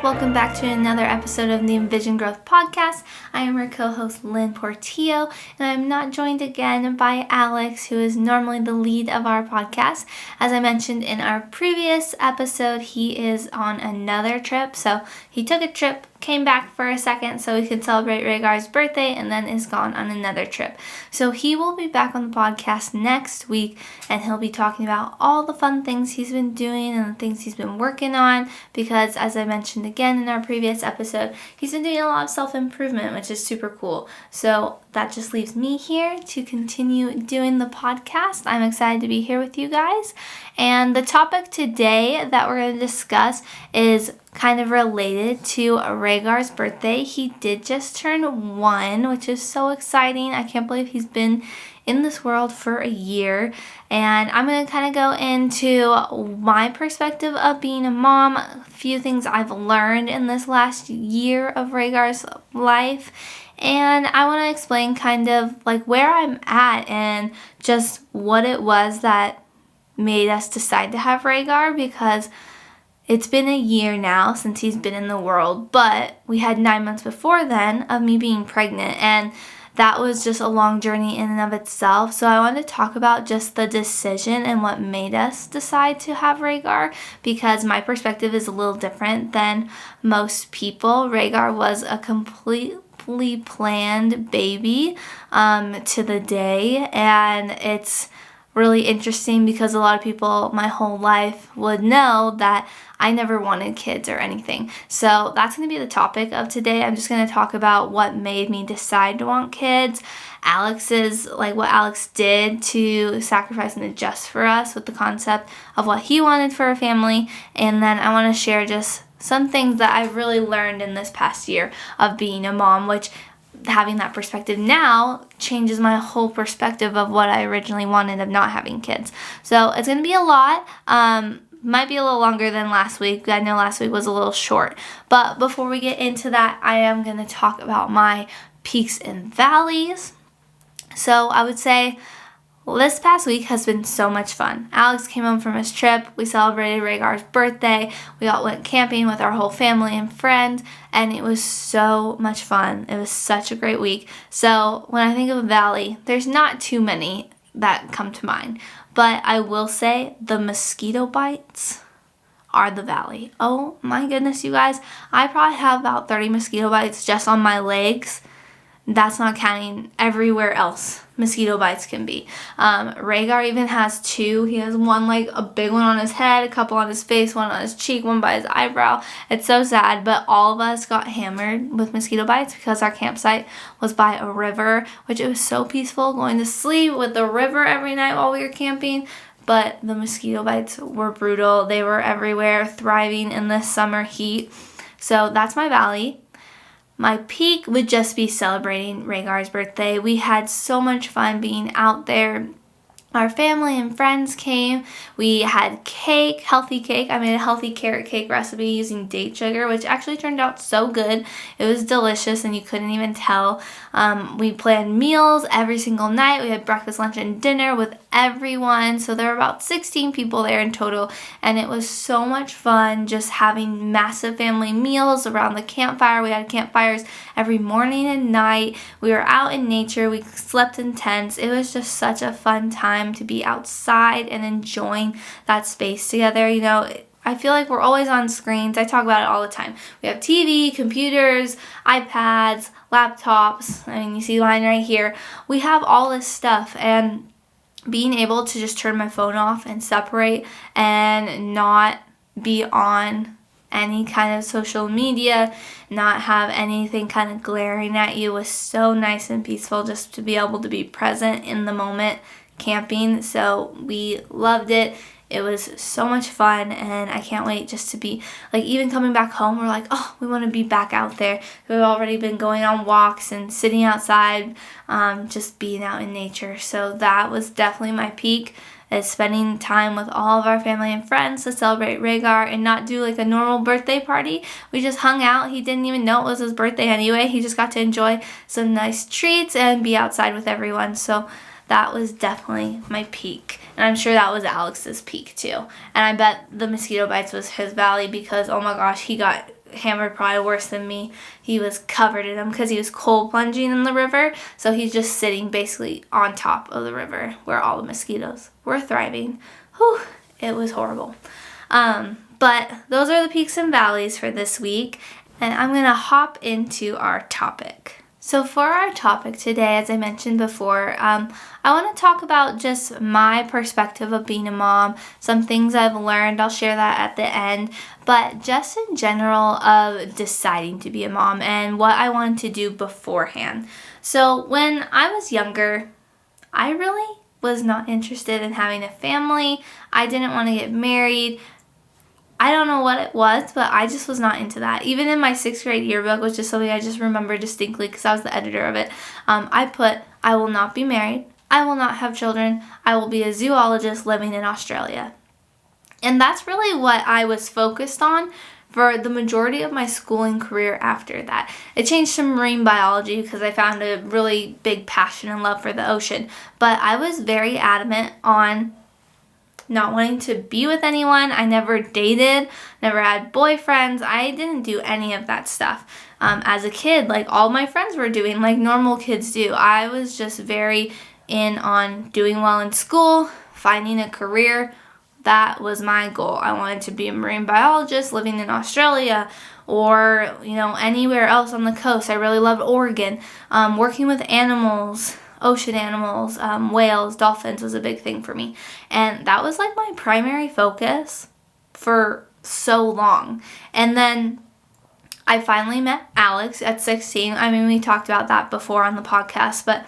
Welcome back to another episode of the eNVision Growth Podcast. I am your co-host Lynn Portillo, and I'm not joined again by Alex, who is normally the lead of our podcast. As I mentioned in our previous episode, he is on another trip, so he took a trip, came back for a second so we could celebrate Rhaegar's birthday, and then is gone on another trip. So he will be back on the podcast next week, and he'll be talking about all the fun things he's been doing and the things he's been working on, because as I mentioned again in our previous episode, he's been doing a lot of self-improvement, which is super cool. So that just leaves me here to continue doing the podcast. I'm excited to be here with you guys. And the topic today that we're going to discuss is kind of related to Rhaegar's birthday. He did just turn 1, which is so exciting. I can't believe he's been in this world for a year. And I'm going to kind of go into my perspective of being a mom, a few things I've learned in this last year of Rhaegar's life. And I want to explain kind of like where I'm at and just what it was that made us decide to have Rhaegar, because it's been a year now since he's been in the world, but we had 9 months before then of me being pregnant, and that was just a long journey in and of itself. So I wanted to talk about just the decision and what made us decide to have Rhaegar, because my perspective is a little different than most people. Rhaegar was a completely planned baby to the day, and it's really interesting because a lot of people my whole life would know that I never wanted kids or anything. So that's going to be the topic of today. I'm just going to talk about what made me decide to want kids. What Alex did to sacrifice and adjust for us with the concept of what he wanted for a family. And then I want to share just some things that I've really learned in this past year of being a mom, which having that perspective now changes my whole perspective of what I originally wanted of not having kids. So it's going to be a lot. Might be a little longer than last week. I know last week was a little short. But before we get into that, I am going to talk about my peaks and valleys. So I would say this past week has been so much fun. Alex came home from his trip. We celebrated Rhaegar's birthday. We all went camping with our whole family and friends, and it was so much fun. It was such a great week. So when I think of a valley, there's not too many that come to mind. But I will say the mosquito bites are the valley. Oh my goodness, you guys. I probably have about 30 mosquito bites just on my legs. That's not counting everywhere else mosquito bites can be. Rhaegar even has 2. He has one, like a big one on his head, a couple on his face, one on his cheek, one by his eyebrow. It's so sad, but all of us got hammered with mosquito bites because our campsite was by a river, which it was so peaceful going to sleep with the river every night while we were camping. But the mosquito bites were brutal. They were everywhere, thriving in this summer heat. So that's my valley. My peak would just be celebrating Rhaegar's birthday. We had so much fun being out there. Our family and friends came. We had cake, healthy cake. I made a healthy carrot cake recipe using date sugar, which actually turned out so good. It was delicious and you couldn't even tell. We planned meals every single night. We had breakfast, lunch, and dinner with everyone. So there were about 16 people there in total. And it was so much fun just having massive family meals around the campfire. We had campfires every morning and night. We were out in nature. We slept in tents. It was just such a fun time to be outside and enjoying that space together. You know, I feel like we're always on screens. I talk about it all the time. We have TV, computers, iPads, laptops. I mean, you see mine right here. We have all this stuff, and being able to just turn my phone off and separate and not be on any kind of social media, not have anything kind of glaring at you was so nice and peaceful, just to be able to be present in the moment camping. So we loved it. It was so much fun, and I can't wait just to be, like, even coming back home, we're like, oh, we want to be back out there. We've already been going on walks and sitting outside, just being out in nature. So that was definitely my peak, is spending time with all of our family and friends to celebrate Rhaegar and not do like a normal birthday party. We just hung out. He didn't even know it was his birthday anyway. He just got to enjoy some nice treats and be outside with everyone. So that was definitely my peak. And I'm sure that was Alex's peak too. And I bet the mosquito bites was his valley because, oh my gosh, he got hammered probably worse than me. He was covered in them because he was cold plunging in the river. So he's just sitting basically on top of the river where all the mosquitoes were thriving. Whew, it was horrible. But those are the peaks and valleys for this week. And I'm going to hop into our topic. So for our topic today, as I mentioned before, I want to talk about just my perspective of being a mom, some things I've learned. I'll share that at the end. But just in general of deciding to be a mom and what I wanted to do beforehand. So when I was younger, I really was not interested in having a family. I didn't want to get married. I don't know what it was, but I just was not into that. Even in my 6th grade yearbook, which is something I just remember distinctly because I was the editor of it, I put, I will not be married. I will not have children. I will be a zoologist living in Australia. And that's really what I was focused on for the majority of my schooling career after that. It changed to marine biology because I found a really big passion and love for the ocean. But I was very adamant on not wanting to be with anyone. I never dated, never had boyfriends. I didn't do any of that stuff. As a kid, like all my friends were doing, like normal kids do. I was just very in on doing well in school, finding a career. That was my goal. I wanted to be a marine biologist living in Australia or, anywhere else on the coast. I really loved Oregon. Working with animals, ocean animals, whales, dolphins was a big thing for me. And that was like my primary focus for so long. And then I finally met Alex at 16. I mean, we talked about that before on the podcast, but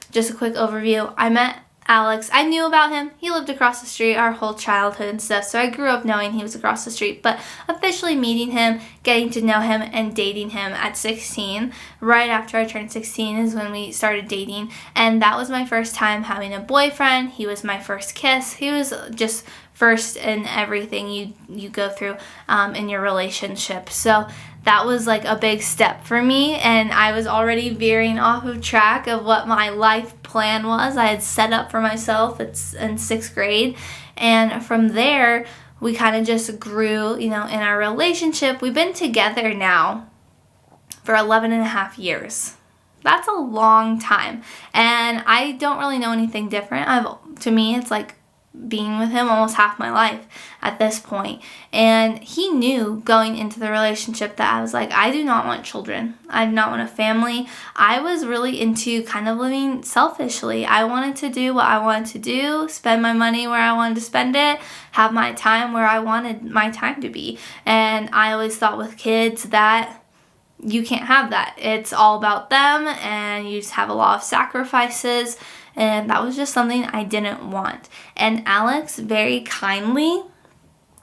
just a quick overview. I met Alex. I knew about him. He lived across the street our whole childhood and stuff, so I grew up knowing he was across the street. But officially meeting him, getting to know him, and dating him at 16, right after I turned 16 is when we started dating. And that was my first time having a boyfriend. He was my first kiss. He was just first in everything you go through in your relationship. So that was like a big step for me, and I was already veering off of track of what my life plan was. I had set up for myself. It's in 6th grade, and from there we kind of just grew, in our relationship. We've been together now for 11 and a half years. That's a long time, and I don't really know anything different. To me, it's like being with him almost half my life at this point. And he knew going into the relationship that I was like, I do not want children. I do not want a family. I was really into kind of living selfishly. I wanted to do what I wanted to do, spend my money where I wanted to spend it, have my time where I wanted my time to be. And I always thought with kids that you can't have that. It's all about them, and you just have a lot of sacrifices. And that was just something I didn't want. And Alex very kindly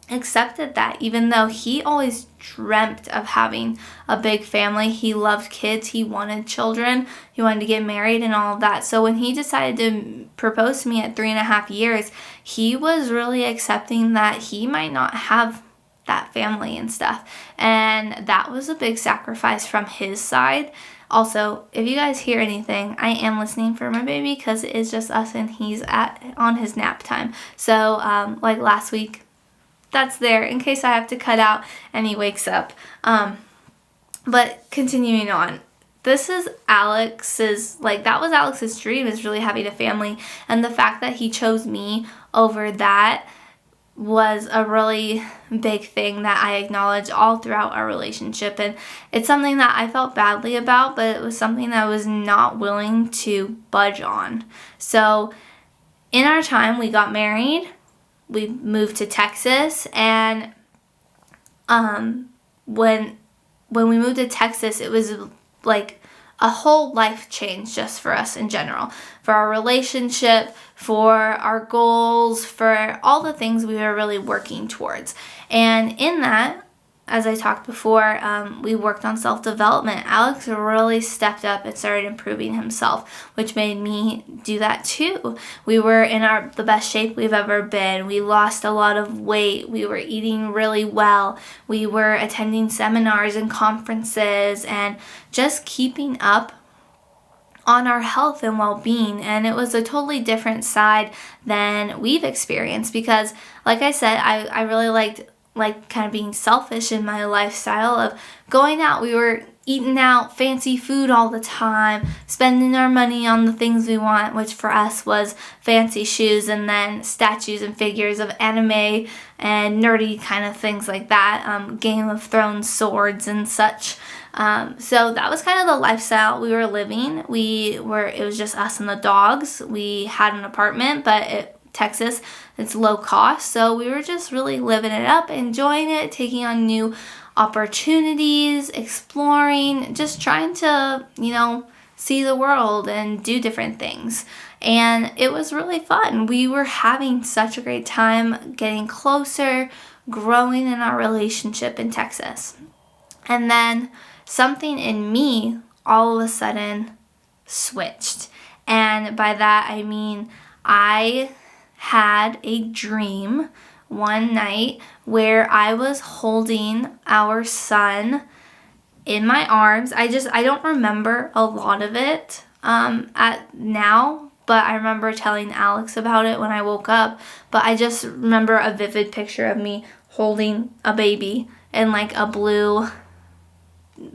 accepted that, even though he always dreamt of having a big family. He loved kids. He wanted children. He wanted to get married and all of that. So when he decided to propose to me at 3.5 years, he was really accepting that he might not have that family and stuff. And that was a big sacrifice from his side. Also, if you guys hear anything, I am listening for my baby because it is just us and he's on his nap time. So, like last week, that's there in case I have to cut out and he wakes up. But continuing on, this is Alex's, that was Alex's dream, is really having a family. And the fact that he chose me over that was a really big thing that I acknowledge all throughout our relationship. And it's something that I felt badly about, but it was something that I was not willing to budge on. So in our time, we got married, we moved to Texas, and when we moved to Texas, it was like a whole life change just for us in general, for our relationship, for our goals, for all the things we were really working towards. And in that, as I talked before, we worked on self-development. Alex really stepped up and started improving himself, which made me do that too. We were in the best shape we've ever been. We lost a lot of weight. We were eating really well. We were attending seminars and conferences and just keeping up on our health and well-being. And it was a totally different side than we've experienced because, like I said, I really liked like kind of being selfish in my lifestyle of going out. We were eating out fancy food all the time, spending our money on the things we want, which for us was fancy shoes and then statues and figures of anime and nerdy kind of things like that, Game of Thrones swords and such. So that was kind of the lifestyle we were living. It was just us and the dogs. We had an apartment, but Texas, it's low cost, so we were just really living it up, enjoying it, taking on new opportunities, exploring, just trying to, see the world and do different things. And it was really fun. We were having such a great time getting closer, growing in our relationship in Texas. And then something in me all of a sudden switched. And by that I mean I had a dream one night where I was holding our son in my arms. I don't remember a lot of it at now, but I remember telling Alex about it when I woke up. But I just remember a vivid picture of me holding a baby in like a blue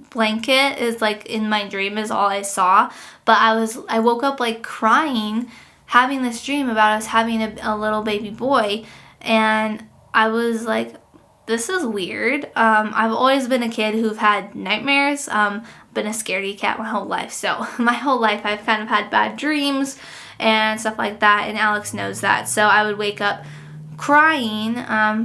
blanket is like in my dream is all I saw. But I woke up like crying, having this dream about us having a little baby boy, and I was like, this is weird. I've always been a kid who've had nightmares, been a scaredy cat my whole life, so my whole life I've kind of had bad dreams and stuff like that, and Alex knows that. So I would wake up crying,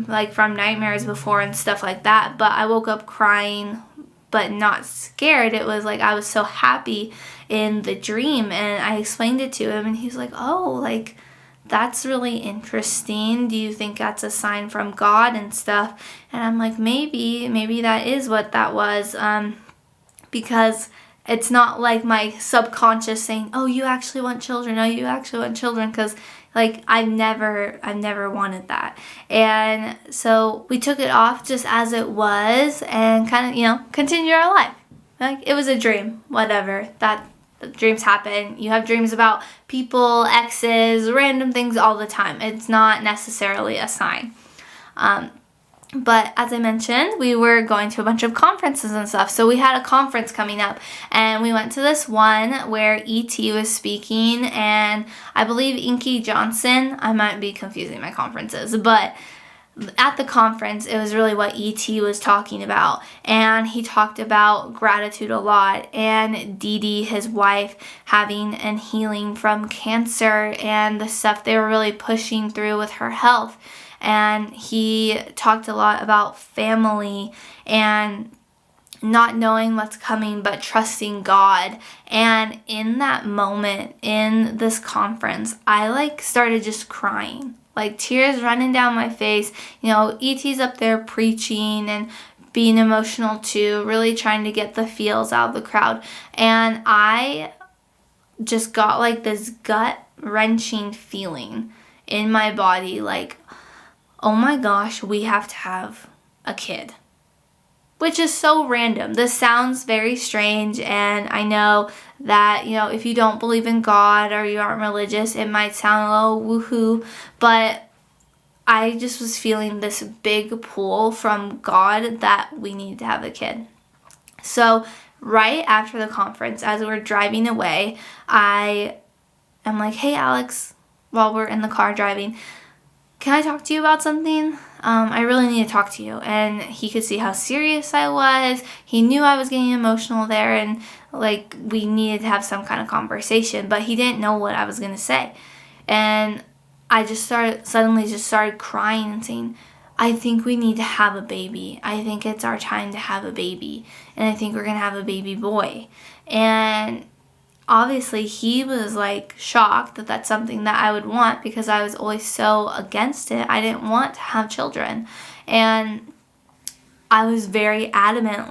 like from nightmares before and stuff like that, but I woke up crying but not scared. It was like I was so happy in the dream, and I explained it to him, and he's like, oh, like, that's really interesting. Do you think that's a sign from God and stuff? And I'm like, maybe that is what that was, because it's not like my subconscious saying, oh, you actually want children, because like I've never wanted that. And so we took it off just as it was and kind of, continue our life. Like, it was a dream, whatever. That dreams happen. You have dreams about people, exes, random things all the time. It's not necessarily a sign. But as I mentioned, we were going to a bunch of conferences and stuff. So we had a conference coming up, and we went to this one where E.T. was speaking, and I believe Inky Johnson, I might be confusing my conferences, but at the conference, it was really what E.T. was talking about, and he talked about gratitude a lot, and Dee Dee, his wife, having and healing from cancer and the stuff they were really pushing through with her health. And he talked a lot about family and not knowing what's coming but trusting God. And in that moment, in this conference, I started just crying. Like, tears running down my face. E.T.'s up there preaching and being emotional too, really trying to get the feels out of the crowd. And I just got this gut-wrenching feeling in my body, like, oh my gosh, we have to have a kid. Which is so random. This sounds very strange, and I know that, if you don't believe in God or you aren't religious, it might sound a little woohoo, but I just was feeling this big pull from God that we need to have a kid. So right after the conference, as we're driving away, I am like, hey Alex, while we're in the car driving, can I talk to you about something? I really need to talk to you. And he could see how serious I was. He knew I was getting emotional there, and we needed to have some kind of conversation, but he didn't know what I was going to say. And I just started crying and saying, I think we need to have a baby. I think it's our time to have a baby. And I think we're going to have a baby boy. And obviously, he was shocked that that's something that I would want, because I was always so against it. I didn't want to have children. And I was very adamant,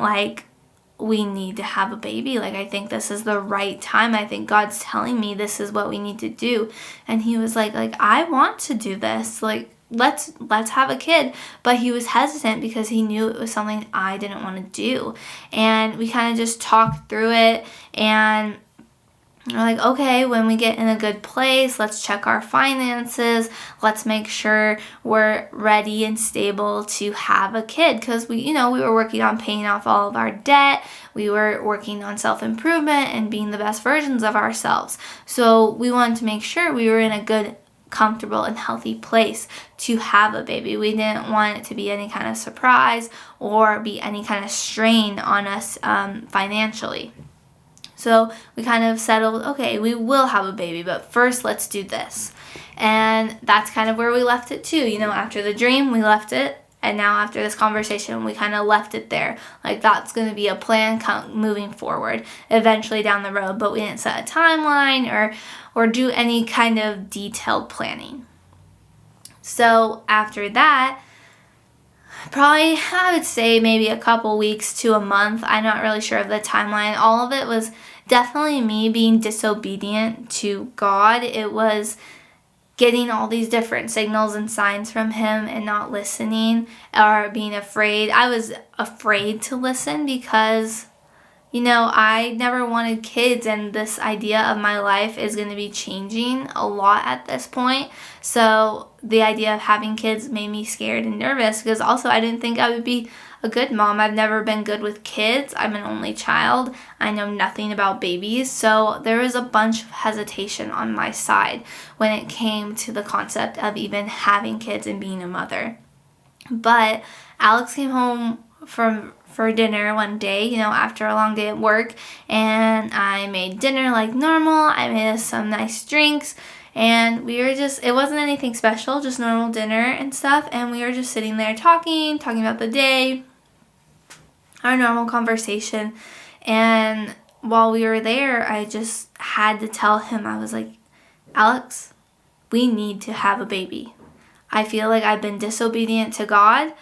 we need to have a baby. I think this is the right time. I think God's telling me this is what we need to do. And he was like, I want to do this. Let's have a kid. But he was hesitant because he knew it was something I didn't want to do. And we kind of just talked through it, and We're like, okay, when we get in a good place, let's check our finances. Let's make sure we're ready and stable to have a kid. Because we were working on paying off all of our debt. We were working on self-improvement and being the best versions of ourselves. So we wanted to make sure we were in a good, comfortable, and healthy place to have a baby. We didn't want it to be any kind of surprise or be any kind of strain on us financially. So we kind of settled, okay, we will have a baby, but first let's do this. And that's kind of where we left it too. After the dream, we left it. And now after this conversation, we kind of left it there. Like, that's going to be a plan moving forward, eventually down the road. But we didn't set a timeline or do any kind of detailed planning. So after that, probably, I would say maybe a couple weeks to a month. I'm not really sure of the timeline. All of it was definitely me being disobedient to God. It was getting all these different signals and signs from Him and not listening or being afraid. I was afraid to listen because, I never wanted kids, and this idea of my life is going to be changing a lot at this point. So the idea of having kids made me scared and nervous, because also I didn't think I would be a good mom. I've never been good with kids. I'm an only child. I know nothing about babies. So there was a bunch of hesitation on my side when it came to the concept of even having kids and being a mother. But Alex came home for dinner one day, after a long day at work, and I made dinner like normal. I made us some nice drinks, and it wasn't anything special, just normal dinner and stuff, and we were just sitting there talking about the day, our normal conversation. And while we were there, I just had to tell him, I was like, Alex, we need to have a baby. I feel like I've been disobedient to God,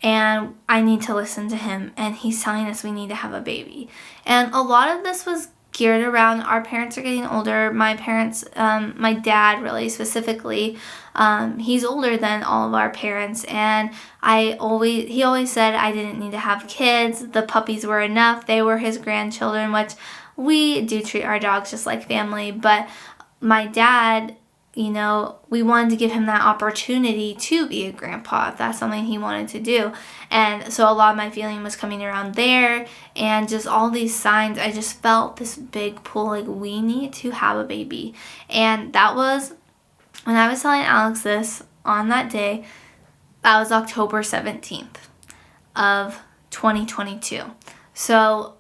and I need to listen to Him, and He's telling us we need to have a baby. And a lot of this was geared around our parents are getting older. My parents, my dad really specifically, he's older than all of our parents, and he always said I didn't need to have kids. The puppies were enough. They were his grandchildren, which we do treat our dogs just like family. But my dad, we wanted to give him that opportunity to be a grandpa if that's something he wanted to do. And so a lot of my feeling was coming around there, and just all these signs. I just felt this big pull, like we need to have a baby. And that was when I was telling Alex this on that day. That was October 17th of 2022. So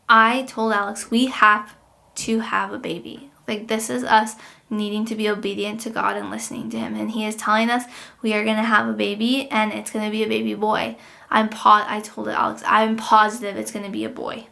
I told Alex, we have to have a baby. Like, this is us needing to be obedient to God and listening to Him. And He is telling us we are going to have a baby, and it's going to be a baby boy. I told Alex, I'm positive it's going to be a boy.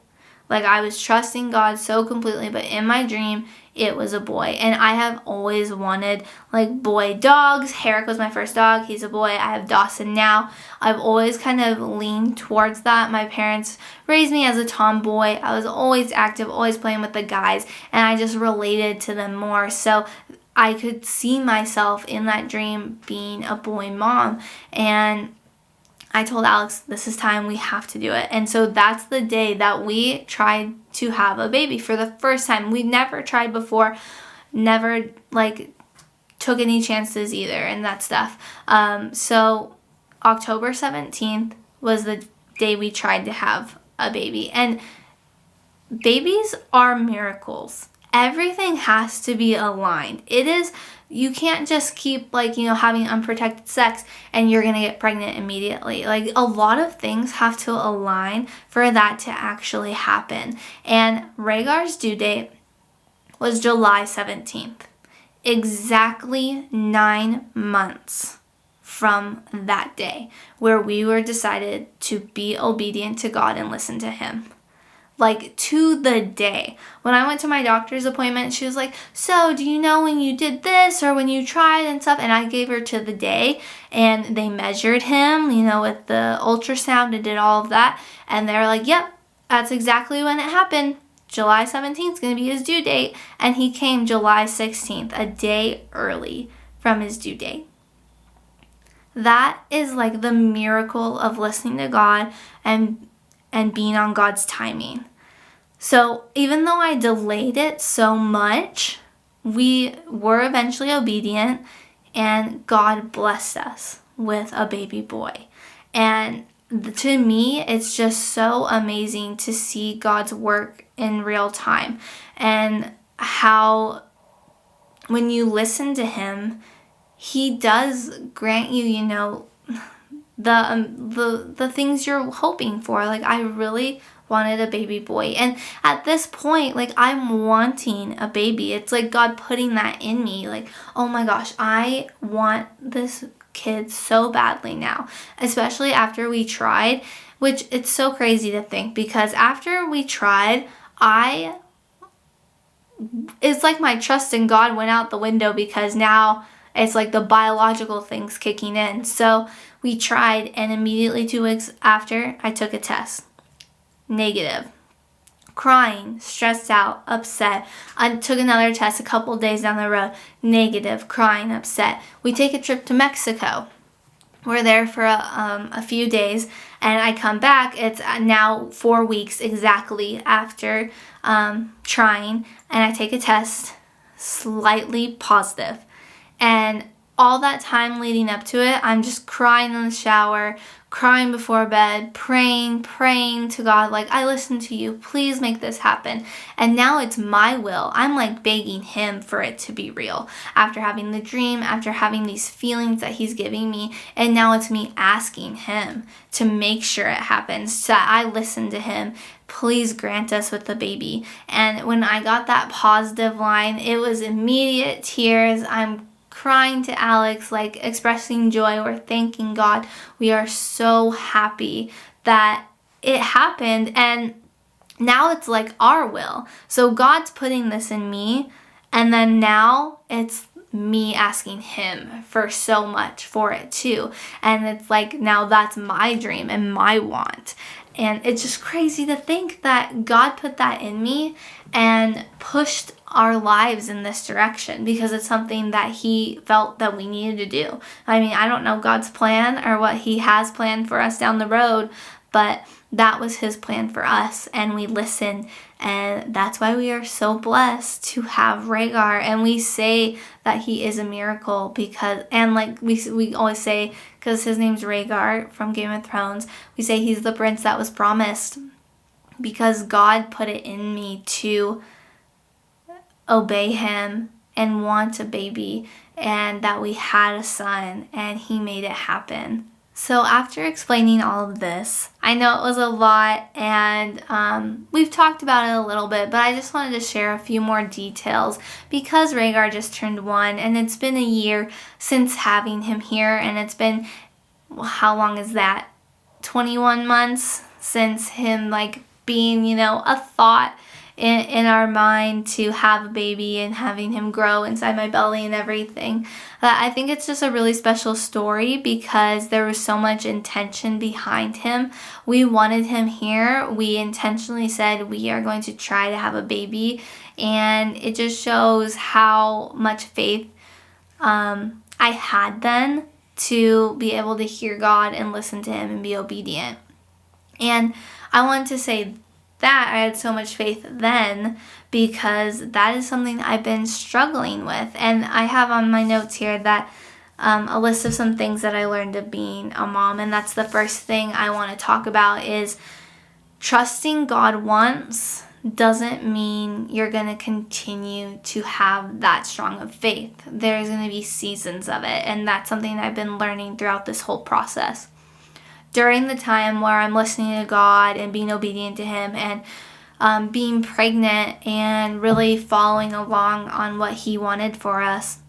Like, I was trusting God so completely, but in my dream, it was a boy. And I have always wanted, like, boy dogs. Herrick was my first dog. He's a boy. I have Dawson now. I've always kind of leaned towards that. My parents raised me as a tomboy. I was always active, always playing with the guys, and I just related to them more. So I could see myself in that dream being a boy mom. And I told Alex, this is time, we have to do it. And so that's the day that we tried to have a baby for the first time. We never tried before, never took any chances either and that stuff. So October 17th was the day we tried to have a baby. And babies are miracles. Everything has to be aligned. You can't just keep having unprotected sex and you're going to get pregnant immediately. Like, a lot of things have to align for that to actually happen. And Rhaegar's due date was July 17th. Exactly 9 months from that day where we were decided to be obedient to God and listen to Him. Like, to the day. When I went to my doctor's appointment, she was like, so do you know when you did this or when you tried and stuff? And I gave her to the day, and they measured him, with the ultrasound and did all of that. And they were like, yep, that's exactly when it happened. July 17th is going to be his due date. And he came July 16th, a day early from his due date. That is like the miracle of listening to God and being on God's timing. So even though I delayed it so much, we were eventually obedient, and God blessed us with a baby boy. And to me, it's just so amazing to see God's work in real time, and how when you listen to him, he does grant you, the things you're hoping for. Like, I really wanted a baby boy, and at this point, like, I'm wanting a baby. It's like God putting that in me, like, oh my gosh, I want this kid so badly now, especially after we tried, which it's so crazy to think, because after we tried, it's like my trust in God went out the window, because now it's like the biological things kicking in. So we tried, and immediately 2 weeks after, I took a test. Negative. Crying, stressed out, upset. I took another test a couple days down the road. Negative, crying, upset. We take a trip to Mexico. We're there for a few days, and I come back. It's now 4 weeks exactly after trying, and I take a test, slightly positive. And all that time leading up to it, I'm just crying in the shower, crying before bed, praying to God, like, I listen to you, please make this happen. And now it's my will. I'm like begging him for it to be real. After having the dream, after having these feelings that he's giving me, and now it's me asking him to make sure it happens, so that I listen to him. Please grant us with the baby. And when I got that positive line, it was immediate tears. I'm crying to Alex, like expressing joy. We're thanking God. We are so happy that it happened, and now it's like our will. So God's putting this in me, and then now it's me asking him for so much for it too. And it's like, now that's my dream and my want. And it's just crazy to think that God put that in me and pushed our lives in this direction, because it's something that he felt that we needed to do. I mean, I don't know God's plan or what he has planned for us down the road, but that was his plan for us, and we listened, and that's why we are so blessed to have Rhaegar. And we say that he is a miracle, because, and like we always say, because his name's Rhaegar from Game of Thrones, we say he's the prince that was promised, because God put it in me to obey him and want a baby, and that we had a son, and he made it happen. So after explaining all of this, I know it was a lot, and we've talked about it a little bit, but I just wanted to share a few more details, because Rhaegar just turned 1, and it's been a year since having him here, and it's been, well, how long is that? 21 months since him, like, being, a thought in our mind to have a baby, and having him grow inside my belly and everything. I think it's just a really special story, because there was so much intention behind him. We wanted him here. We intentionally said we are going to try to have a baby, and it just shows how much faith I had then to be able to hear God and listen to him and be obedient. And I want to say that I had so much faith then, because that is something I've been struggling with. And I have on my notes here that a list of some things that I learned of being a mom. And that's the first thing I want to talk about, is trusting God once doesn't mean you're going to continue to have that strong of faith. There's going to be seasons of it. And that's something I've been learning throughout this whole process. During the time where I'm listening to God and being obedient to him, and being pregnant and really following along on what he wanted for us,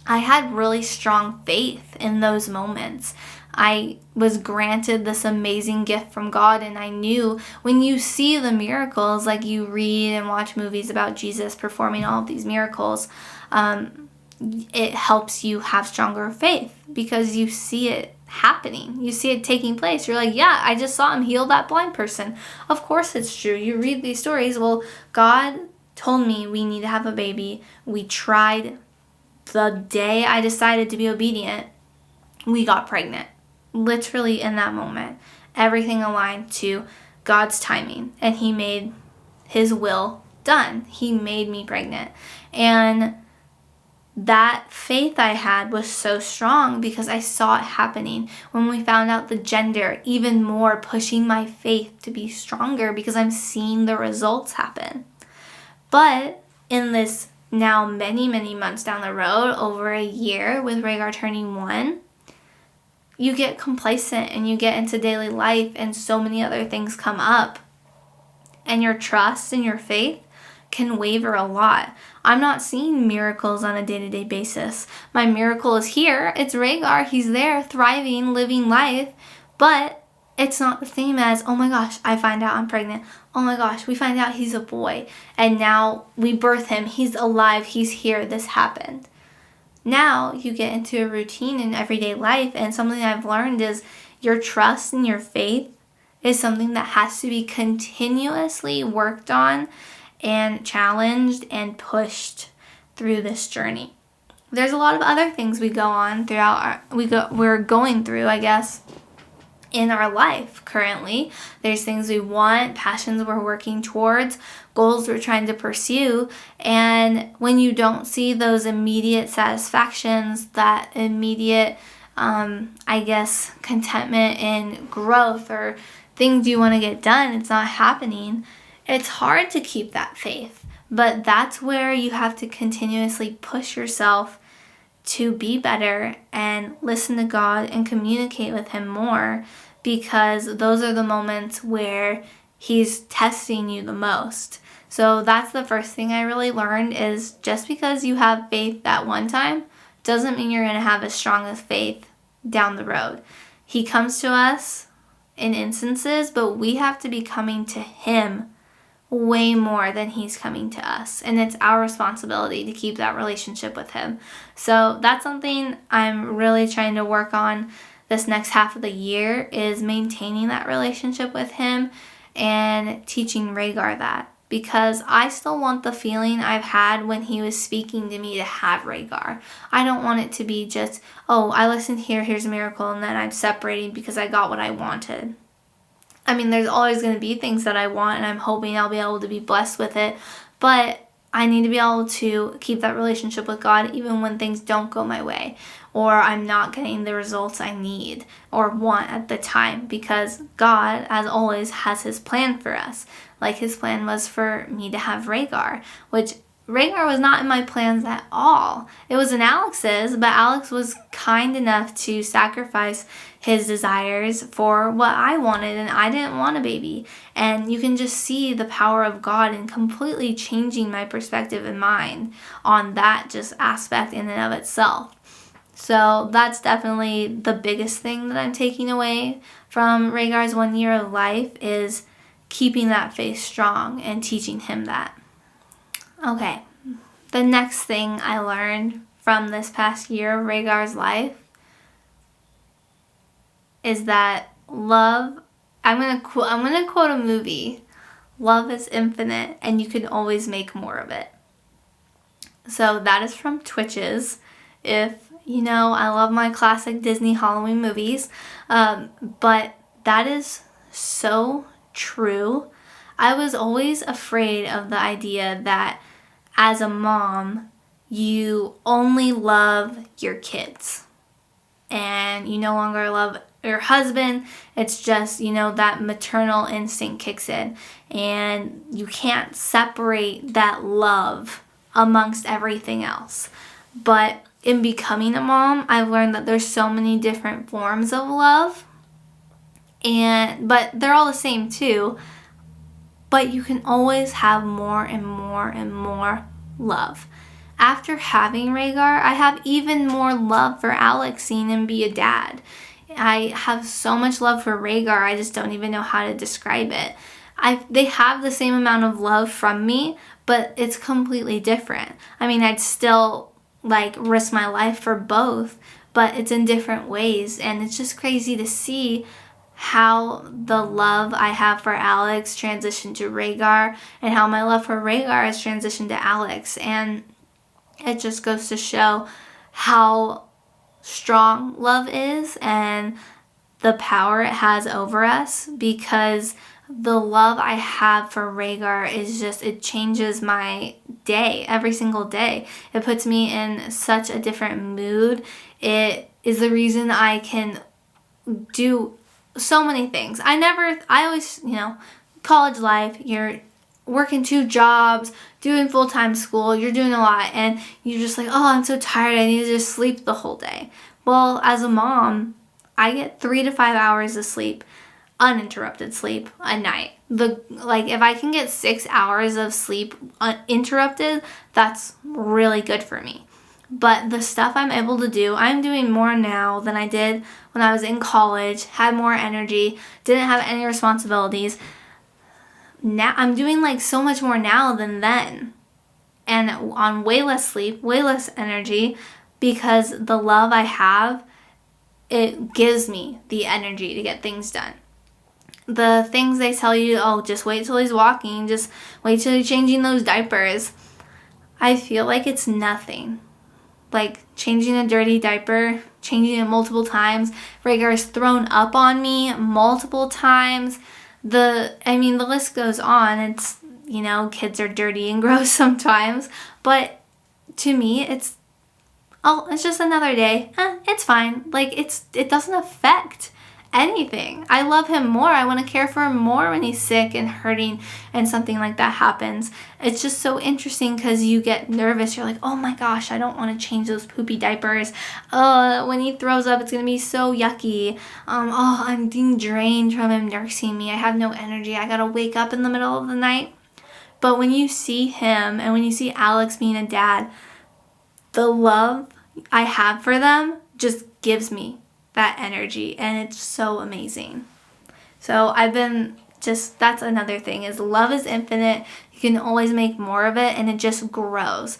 I had really strong faith in those moments. I was granted this amazing gift from God, and I knew when you see the miracles, like you read and watch movies about Jesus performing all of these miracles, it helps you have stronger faith, because you see it happening. You see it taking place. You're like, yeah, I just saw him heal that blind person. Of course it's true. You read these stories. Well, God told me we need to have a baby. We tried. The day I decided to be obedient, we got pregnant. Literally in that moment. Everything aligned to God's timing. And he made his will done. He made me pregnant. And that faith I had was so strong because I saw it happening. When we found out the gender, even more pushing my faith to be stronger because I'm seeing the results happen. But in this now many, many months down the road, over a year with Rhaegar turning 1, you get complacent and you get into daily life and so many other things come up. And your trust and your faith can waver a lot. I'm not seeing miracles on a day-to-day basis. My miracle is here. It's Rhaegar. He's there, thriving, living life. But it's not the same as, oh my gosh, I find out I'm pregnant. Oh my gosh, we find out he's a boy. And now we birth him. He's alive. He's here. This happened. Now you get into a routine in everyday life. And something I've learned is your trust and your faith is something that has to be continuously worked on and challenged and pushed through this journey. There's a lot of other things we go on throughout we're going through, I guess, in our life currently. There's things we want, passions we're working towards, goals we're trying to pursue, and when you don't see those immediate satisfactions, that immediate contentment and growth or things you want to get done, it's not happening. It's hard to keep that faith, but that's where you have to continuously push yourself to be better and listen to God and communicate with Him more, because those are the moments where He's testing you the most. So that's the first thing I really learned is just because you have faith that one time doesn't mean you're going to have as strong as faith down the road. He comes to us in instances, but we have to be coming to Him way more than He's coming to us. And it's our responsibility to keep that relationship with Him. So that's something I'm really trying to work on this next half of the year, is maintaining that relationship with Him and teaching Rhaegar that. Because I still want the feeling I've had when he was speaking to me to have Rhaegar. I don't want it to be just, oh, I listened here, here's a miracle, and then I'm separating because I got what I wanted. I mean, there's always going to be things that I want, and I'm hoping I'll be able to be blessed with it. But I need to be able to keep that relationship with God even when things don't go my way, or I'm not getting the results I need or want at the time, because God, as always, has His plan for us. Like His plan was for me to have Rhaegar, which Rhaegar was not in my plans at all. It was in Alex's, but Alex was kind enough to sacrifice his desires for what I wanted, and I didn't want a baby. And you can just see the power of God in completely changing my perspective and mind on that just aspect in and of itself. So that's definitely the biggest thing that I'm taking away from Rhaegar's 1 year of life, is keeping that faith strong and teaching him that. Okay, the next thing I learned from this past year of Rhaegar's life is that love, I'm gonna quote a movie, love is infinite and you can always make more of it. So that is from Twitches. If you know, I love my classic Disney Halloween movies, but that is so true. I was always afraid of the idea that as a mom, you only love your kids and you no longer love your husband. It's just, that maternal instinct kicks in and you can't separate that love amongst everything else. But in becoming a mom, I've learned that there's so many different forms of love, but they're all the same too. But you can always have more and more and more love. After having Rhaegar, I have even more love for Alex, seeing him be a dad. I have so much love for Rhaegar, I just don't even know how to describe it. They have the same amount of love from me, but it's completely different. I mean, I'd still risk my life for both, but it's in different ways, and it's just crazy to see how the love I have for Alex transitioned to Rhaegar and how my love for Rhaegar has transitioned to Alex. And it just goes to show how strong love is and the power it has over us because the love I have for Rhaegar is just, it changes my day every single day. It puts me in such a different mood. It is the reason I can do so many things. I always, college life, you're working 2 jobs, doing full-time school, you're doing a lot, and you're just like, oh, I'm so tired, I need to just sleep the whole day. Well, as a mom, I get 3 to 5 hours of sleep, uninterrupted sleep a night. If I can get 6 hours of sleep uninterrupted, that's really good for me. But the stuff I'm able to do, I'm doing more now than I did when I was in college, had more energy, didn't have any responsibilities. Now I'm doing so much more now than then. And on way less sleep, way less energy, because the love I have, it gives me the energy to get things done. The things they tell you, oh, just wait till he's walking, just wait till he's changing those diapers. I feel like it's nothing. Like changing a dirty diaper, changing it multiple times. Rhaegar's thrown up on me multiple times. The list goes on. It's, kids are dirty and gross sometimes. But to me, it's just another day. It's fine. It doesn't affect anything. I love him more. I want to care for him more when he's sick and hurting and something like that happens. It's just so interesting because you get nervous. You're like, oh my gosh, I don't want to change those poopy diapers. When he throws up, it's going to be so yucky. I'm being drained from him nursing me. I have no energy. I got to wake up in the middle of the night. But when you see him and when you see Alex being a dad, the love I have for them just gives me that energy, and it's so amazing. So that's another thing, is love is infinite. You can always make more of it, and it just grows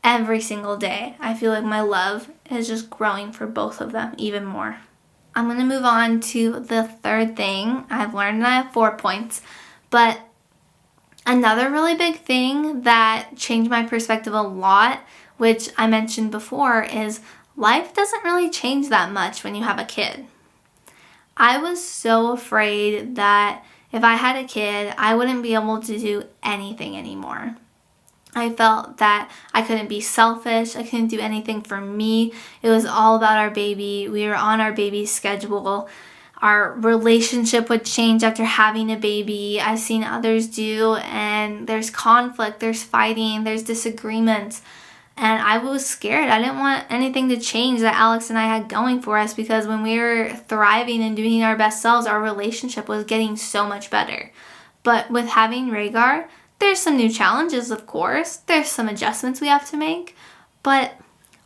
every single day. I feel like my love is just growing for both of them even more. I'm going to move on to the third thing I've learned, and I have 4 points. But another really big thing that changed my perspective a lot, which I mentioned before, is life doesn't really change that much when you have a kid. I was so afraid that if I had a kid, I wouldn't be able to do anything anymore. I felt that I couldn't be selfish. I couldn't do anything for me. It was all about our baby. We were on our baby's schedule. Our relationship would change after having a baby. I've seen others do, and there's conflict, there's fighting, there's disagreements. And I was scared. I didn't want anything to change that Alex and I had going for us, because when we were thriving and doing our best selves, our relationship was getting so much better. But with having Rhaegar, there's some new challenges, of course. There's some adjustments we have to make. But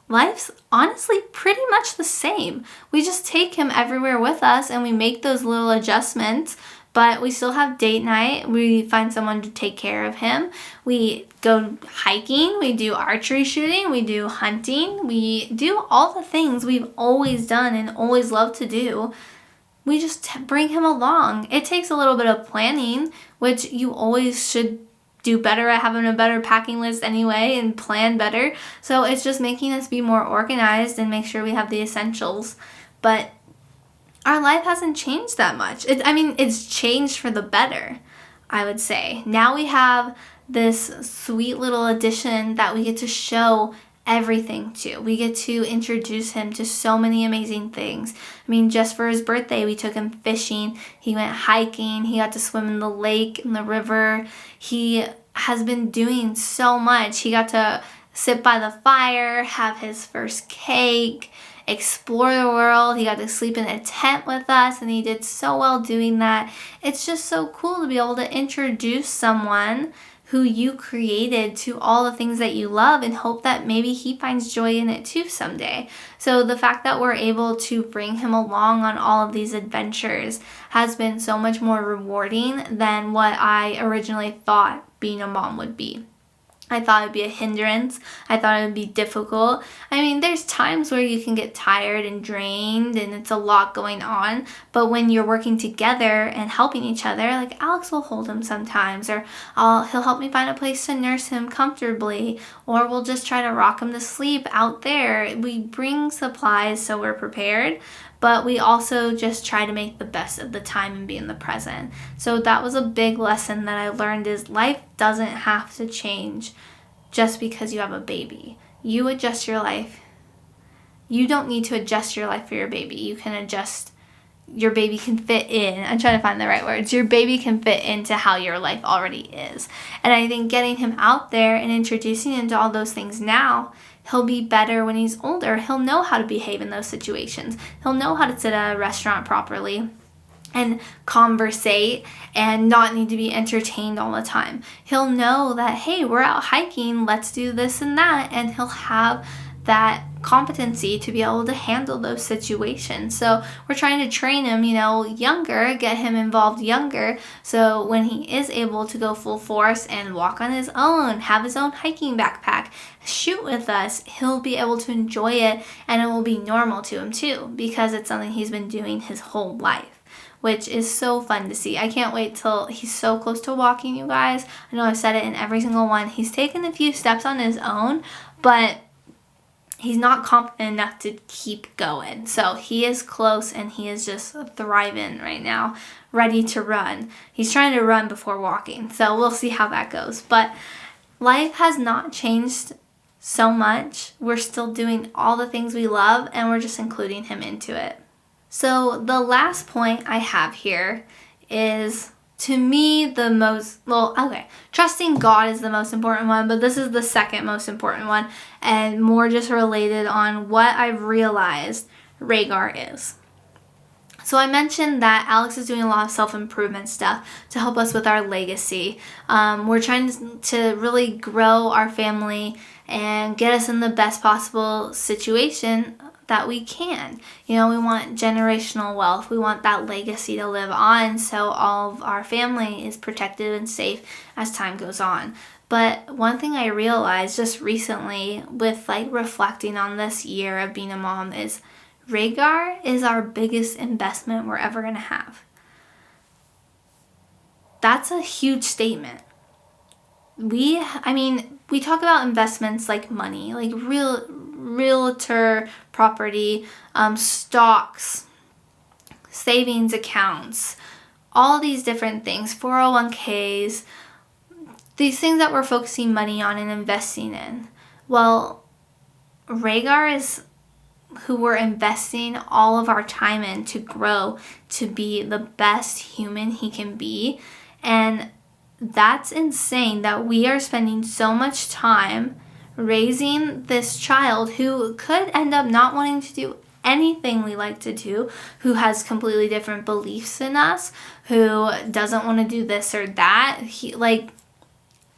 life's honestly pretty much the same. We just take him everywhere with us and we make those little adjustments. But we still have date night. We find someone to take care of him. We go hiking. We do archery shooting. We do hunting. We do all the things we've always done and always loved to do. We just bring him along. It takes a little bit of planning, which you always should do better at having a better packing list anyway and plan better. So it's just making us be more organized and make sure we have the essentials. But our life hasn't changed that much. It's changed for the better, I would say. Now we have this sweet little addition that we get to show everything to. We get to introduce him to so many amazing things. Just for his birthday, we took him fishing. He went hiking. He got to swim in the lake, in the river. He has been doing so much. He got to sit by the fire, have his first cake, explore the world. He got to sleep in a tent with us, and he did so well doing that. It's just so cool to be able to introduce someone who you created to all the things that you love and hope that maybe he finds joy in it too someday. So the fact that we're able to bring him along on all of these adventures has been so much more rewarding than what I originally thought being a mom would be. I thought it would be a hindrance. I thought it would be difficult. There's times where you can get tired and drained and it's a lot going on. But when you're working together and helping each other, like Alex will hold him sometimes, or he'll help me find a place to nurse him comfortably, or we'll just try to rock him to sleep out there. We bring supplies so we're prepared. but we also just try to make the best of the time and be in the present. So that was a big lesson that I learned, is life doesn't have to change just because you have a baby. You adjust your life. You don't need to adjust your life for your baby. You can adjust, your baby can fit in. I'm trying to find the right words. Your baby can fit into how your life already is. And I think getting him out there and introducing him to all those things now, he'll be better when he's older. He'll know how to behave in those situations. He'll know how to sit at a restaurant properly and conversate and not need to be entertained all the time. He'll know that, hey, we're out hiking, let's do this and that, and he'll have that competency to be able to handle those situations. So we're trying to train him, younger, get him involved younger, so when he is able to go full force and walk on his own, have his own hiking backpack, shoot with us, he'll be able to enjoy it, and it will be normal to him too, because it's something he's been doing his whole life, which is so fun to see. I can't wait till he's so close to walking, you guys. I know I've said it in every single one. He's taken a few steps on his own, but he's not confident enough to keep going. So he is close, and he is just thriving right now, ready to run. He's trying to run before walking, so we'll see how that goes. But life has not changed so much. We're still doing all the things we love, and we're just including him into it. So the last point I have here is, to me, trusting God is the most important one, but this is the second most important one, and more just related on what I've realized Rhaegar is. So I mentioned that Alex is doing a lot of self-improvement stuff to help us with our legacy. We're trying to really grow our family and get us in the best possible situation that we can. We want generational wealth. We want that legacy to live on, so all of our family is protected and safe as time goes on. But one thing I realized just recently with reflecting on this year of being a mom is Rhaegar is our biggest investment we're ever going to have. That's a huge statement. We talk about investments like money, like realtor property, stocks, savings accounts, all these different things, 401ks, these things that we're focusing money on and investing in. Well, Rhaegar is who we're investing all of our time in to grow to be the best human he can be. And that's insane that we are spending so much time raising this child who could end up not wanting to do anything we like to do, who has completely different beliefs than us, who doesn't want to do this or that.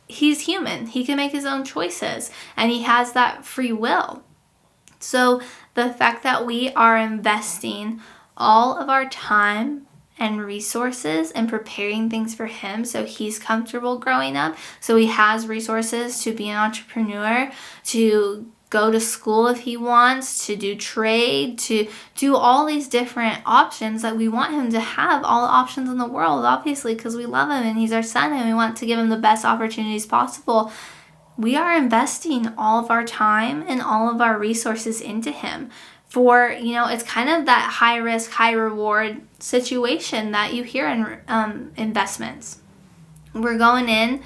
He's human. He can make his own choices, and he has that free will. So the fact that we are investing all of our time and resources and preparing things for him so he's comfortable growing up, so he has resources to be an entrepreneur, to go to school if he wants, to do trade, to do all these different options that we want him to have, all the options in the world, obviously, because we love him and he's our son and we want to give him the best opportunities possible. We are investing all of our time and all of our resources into him. For, it's kind of that high risk, high reward situation that you hear in investments. We're going in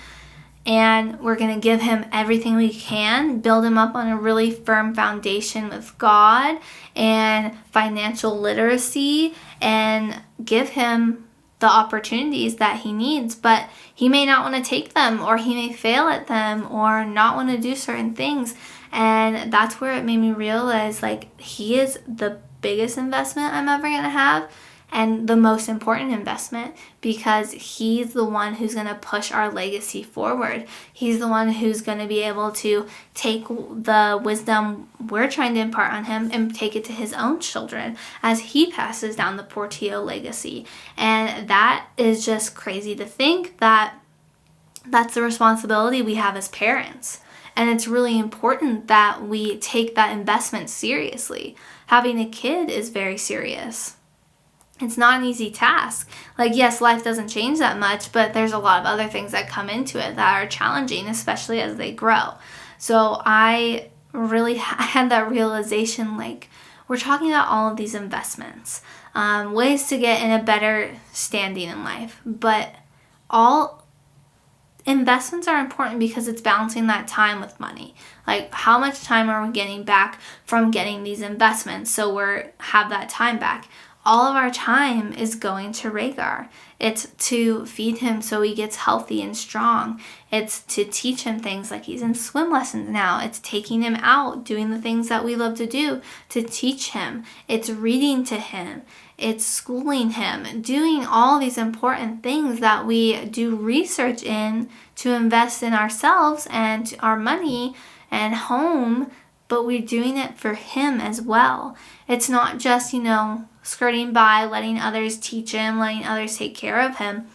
and we're going to give him everything we can, build him up on a really firm foundation with God and financial literacy, and give him the opportunities that he needs, but he may not want to take them, or he may fail at them, or not want to do certain things. And that's where it made me realize, he is the biggest investment I'm ever going to have, and the most important investment, because he's the one who's going to push our legacy forward. He's the one who's going to be able to take the wisdom we're trying to impart on him and take it to his own children as he passes down the Portillo legacy. And that is just crazy to think that that's the responsibility we have as parents. And it's really important that we take that investment seriously. Having a kid is very serious. It's not an easy task. Yes, life doesn't change that much, but there's a lot of other things that come into it that are challenging, especially as they grow. So I had that realization, we're talking about all of these investments, ways to get in a better standing in life. But all investments are important because it's balancing that time with money. Like, how much time are we getting back from getting these investments so have that time back? All of our time is going to Rhaegar. It's to feed him so he gets healthy and strong. It's to teach him things, like he's in swim lessons now. It's taking him out, doing the things that we love to do to teach him. It's reading to him. It's schooling him, doing all these important things that we do research in to invest in ourselves and our money and home, but we're doing it for him as well. It's not just, skirting by, letting others teach him, letting others take care of him.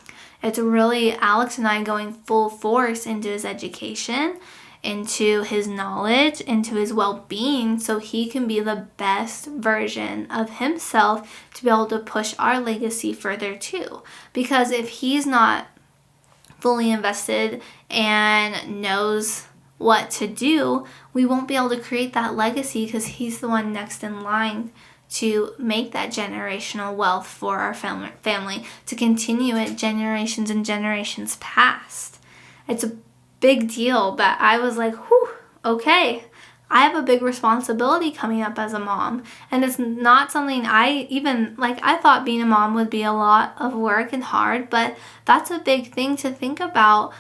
It's really Alex and I going full force into his education, into his knowledge, into his well-being, so he can be the best version of himself to be able to push our legacy further too. Because if he's not fully invested and knows what to do, we won't be able to create that legacy, because he's the one next in line to make that generational wealth for our family, to continue it generations and generations past. It's a big deal, but I was like, whew, okay, I have a big responsibility coming up as a mom. And it's not something I thought being a mom would be a lot of work and hard, but that's a big thing to think about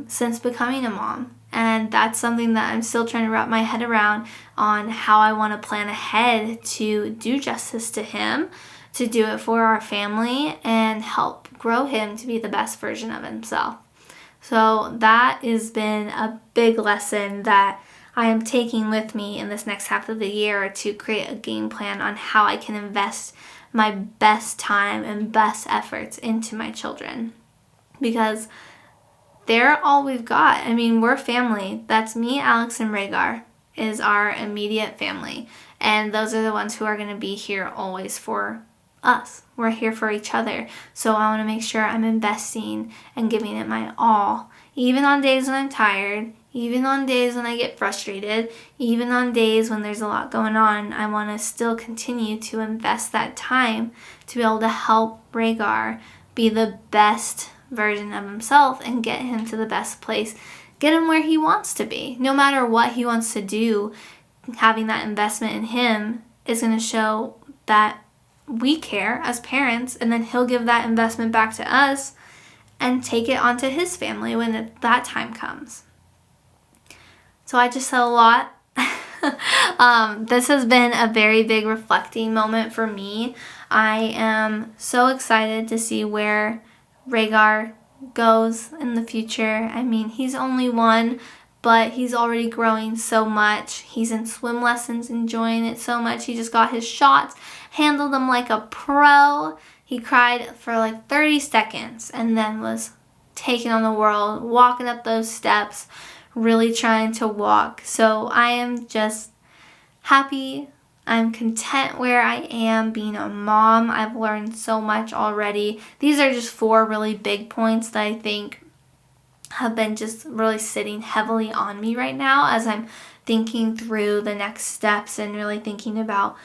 since becoming a mom. And that's something that I'm still trying to wrap my head around on how I want to plan ahead to do justice to him, to do it for our family, and help grow him to be the best version of himself. So that has been a big lesson that I am taking with me in this next half of the year, to create a game plan on how I can invest my best time and best efforts into my children. Because they're all we've got. I mean, we're family. That's me, Alex, and Rhaegar is our immediate family. And those are the ones who are going to be here always for us. We're here for each other. So I want to make sure I'm investing and giving it my all. Even on days when I'm tired, even on days when I get frustrated, even on days when there's a lot going on, I want to still continue to invest that time to be able to help Rhaegar be the best version of himself and get him to the best place, get him where he wants to be. No matter what he wants to do, having that investment in him is going to show that we care as parents, and then he'll give that investment back to us and take it onto his family when that time comes. So I just said a lot. This has been a very big reflecting moment for me. I am so excited to see where Rhaegar goes in the future. I mean, he's only one, but he's already growing so much. He's in swim lessons, enjoying it so much. He just got his shots, handled them like a pro. He cried for like 30 seconds and then was taking on the world, walking up those steps, really trying to walk. So I am just happy. I'm content where I am being a mom. I've learned so much already. These are just 4 really big points that I think have been just really sitting heavily on me right now as I'm thinking through the next steps and really thinking about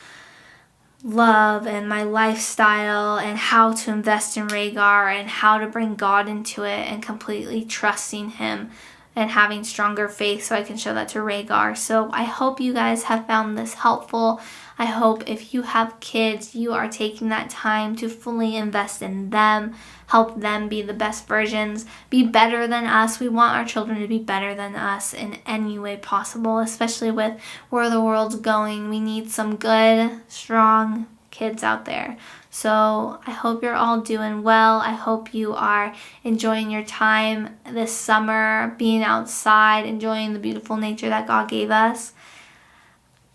love and my lifestyle and how to invest in Rhaegar and how to bring God into it and completely trusting him and having stronger faith so I can show that to Rhaegar. So I hope you guys have found this helpful. I hope if you have kids, you are taking that time to fully invest in them, help them be the best versions, be better than us. We want our children to be better than us in any way possible, especially with where the world's going. We need some good, strong kids out there. So I hope you're all doing well. I hope you are enjoying your time this summer, being outside, enjoying the beautiful nature that God gave us.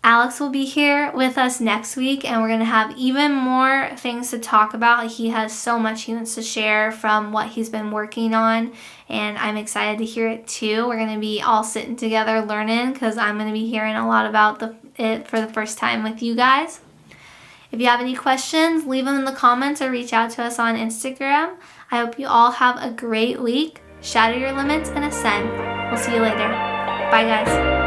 Alex will be here with us next week, and we're going to have even more things to talk about. He has so much he wants to share from what he's been working on, and I'm excited to hear it too. We're going to be all sitting together learning because I'm going to be hearing a lot about it for the first time with you guys. If you have any questions, leave them in the comments or reach out to us on Instagram. I hope you all have a great week. Shatter your limits and ascend. We'll see you later. Bye, guys.